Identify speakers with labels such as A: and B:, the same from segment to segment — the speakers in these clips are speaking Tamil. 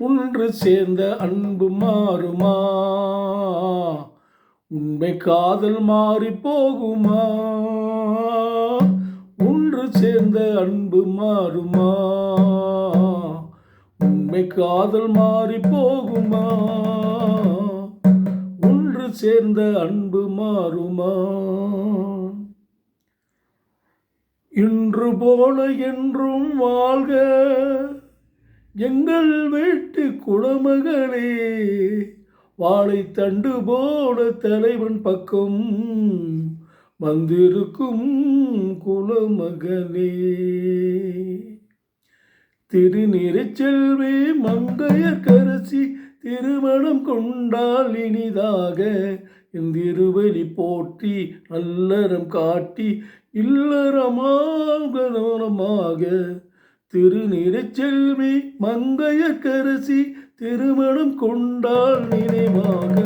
A: ஒன்று சேர்ந்த அன்பு மாறுமா? உண்மை காதல் மாறி போகுமா? ஒன்று சேர்ந்த அன்பு மாறுமா? உண்மை காதல் மாறி போகுமா? ஒன்று சேர்ந்த அன்பு மாறுமா? இன்று போல என்றும் வாழ்க எங்கள் வீட்டு குலமகளே, வாழைத்தண்டு போல தலைவன் பக்கம் வந்திருக்கும் குலமகனே. திருநிறைச்செல்வி மங்கையர்க்கரசி திருமணம் கொண்டால் இனிதாக, இந்திருவெளி போற்றி நல்லறம் காட்டி இல்லறமாக திருநிறைச்செல்வி மங்கையர்க்கரசி திருமணம் கொண்டால் நினைவாக,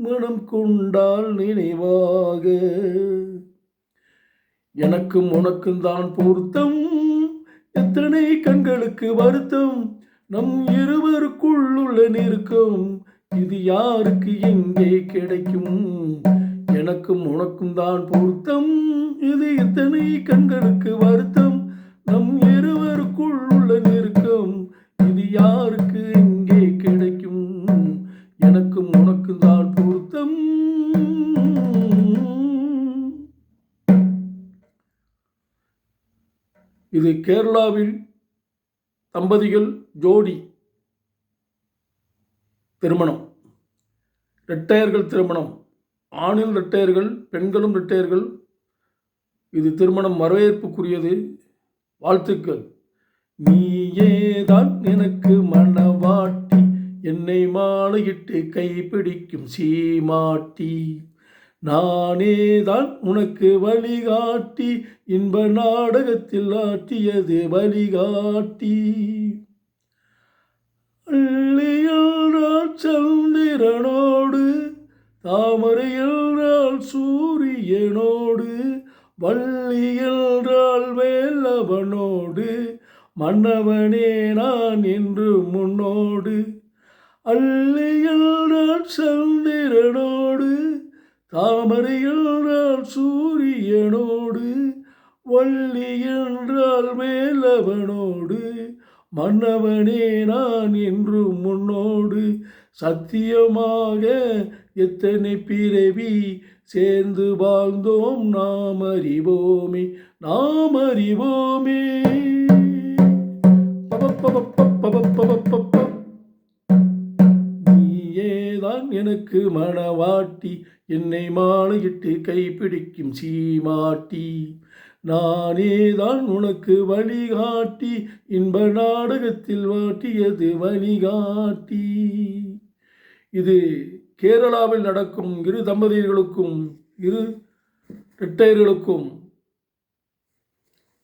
A: மனம் கொண்டால் நினைவாக. எனக்கும் உனக்கும் தான் பொருத்தம், எத்தனை கண்களுக்கு வருத்தம், நம் இருவருக்குள்ள நெருக்கம் இது யாருக்கு எங்கே கிடைக்கும்? எனக்கும் உனக்கும் தான் பொருத்தம், இது எத்தனை கண்களுக்கு வருத்தம், நம் இருவருக்குள் உள்ள நெருக்கம் இது யாருக்கு எங்கே கிடைக்கும்? எனக்கும் உனக்கும் தான் பொருத்தம். இது கேரளாவில் தம்பதிகள் ஜோடி திருமணம், இரட்டையர்கள் திருமணம், ஆணில் இரட்டையர்கள் பெண்களும் இரட்டையர்கள். இது திருமணம் வரவேற்புக்குரியது. வாழ்த்துக்கள். நீயேதான் எனக்கு மணவாட்டி, என்னை மாலையிட்டு கைப்பிடிக்கும் சீமாட்டி, நானேதான் உனக்கு வழிகாட்டி, இன்ப நாடகத்தில் ஆட்டியது வழிகாட்டி. சந்திரனோடு தாமரை என்றால் சூரியனோடு, வள்ளி என்றால் வேலவனோடு, மன்னவனே நான் என்று முன்னோடு. அள்ளி என்றால் சந்திரனோடு தாமரை என்றால் சூரியனோடு, வள்ளி என்றால் வேலவனோடு, மன்னவனே நான் என்று முன்னோடு. சத்தியமாக எத்தனை பிறவி சேர்ந்து வாழ்ந்தோம் நாம் அறிவோமே, நாம் அறிவோமே. நீயேதான் எனக்கு மணவாட்டி, என்னை மாலையிட்டு கைப்பிடிக்கும் சீமாட்டி, நானேதான் உனக்கு வழிகாட்டி, இன்ப நாடகத்தில் வாட்டியது வழிகாட்டி. இது கேரளாவில் நடக்கும் இரு தம்பதியர்களுக்கும் இரு இரட்டையர்களுக்கும்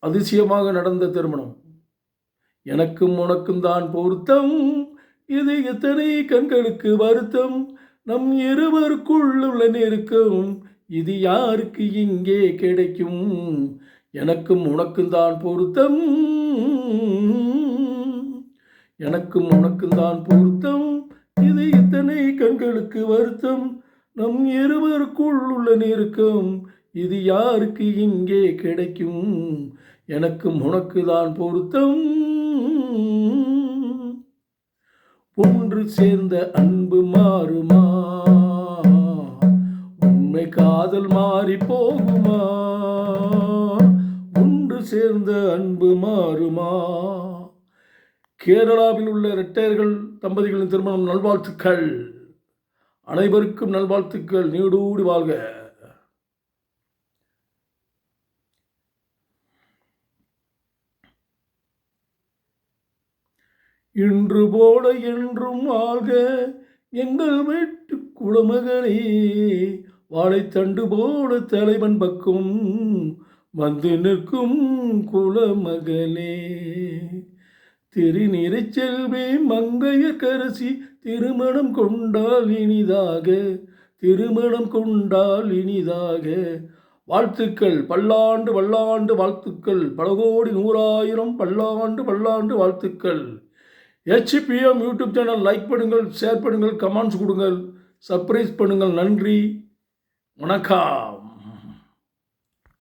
A: அதிசயமாக நடந்த திருமணம். எனக்கும் உனக்கும் தான் பொருத்தம், இது எத்தனை கண்களுக்கு வருத்தம், நம் இருவருக்குள்ள நெருக்கம் இது யாருக்கு இங்கே கிடைக்கும்? எனக்கும் உனக்கும் தான் பொருத்தம், எனக்கும் உனக்கும் தான் பொருத்தம், இது எத்தனை கண்களுக்கு வருத்தம், நம் இருவருக்குள்ள நெருக்கம் இது யாருக்கு இங்கே கிடைக்கும்? எனக்கும் உனக்கு தான் பொருத்தம். ஒன்று சேர்ந்த அன்பு மாறுமா? உண்மை காதல் மாறி போகுமா? ஒன்று சேர்ந்த அன்பு மாறுமா? கேரளாவில் உள்ள இரட்டையர்கள் தம்பதிகளின் திருமணம் நல்வாழ்த்துக்கள். அனைவருக்கும் நல்வாழ்த்துக்கள். நீடூடி வாழ்க. இன்று போல என்றும் வாழ்க எங்கள் வீட்டு குலமகனே, வாழைத்தண்டு போல தலைவன் பக்கம் வந்து நிற்கும் குலமகனே. திருநிறைச்செல்வி மங்கையர்க்கரசி திருமணம் கொண்டால் இனிதாக, திருமணம் கொண்டால் இனிதாக. வாழ்த்துக்கள். பல்லாண்டு பல்லாண்டு வாழ்த்துக்கள். பல கோடி 100,000 பல்லாண்டு பல்லாண்டு வாழ்த்துக்கள். HPM யூடியூப் சேனல் லைக் பண்ணுங்கள், ஷேர் பண்ணுங்கள், கமெண்ட்ஸ் கொடுங்கள், சர்ப்ரைஸ் பண்ணுங்கள். நன்றி, வணக்கம்.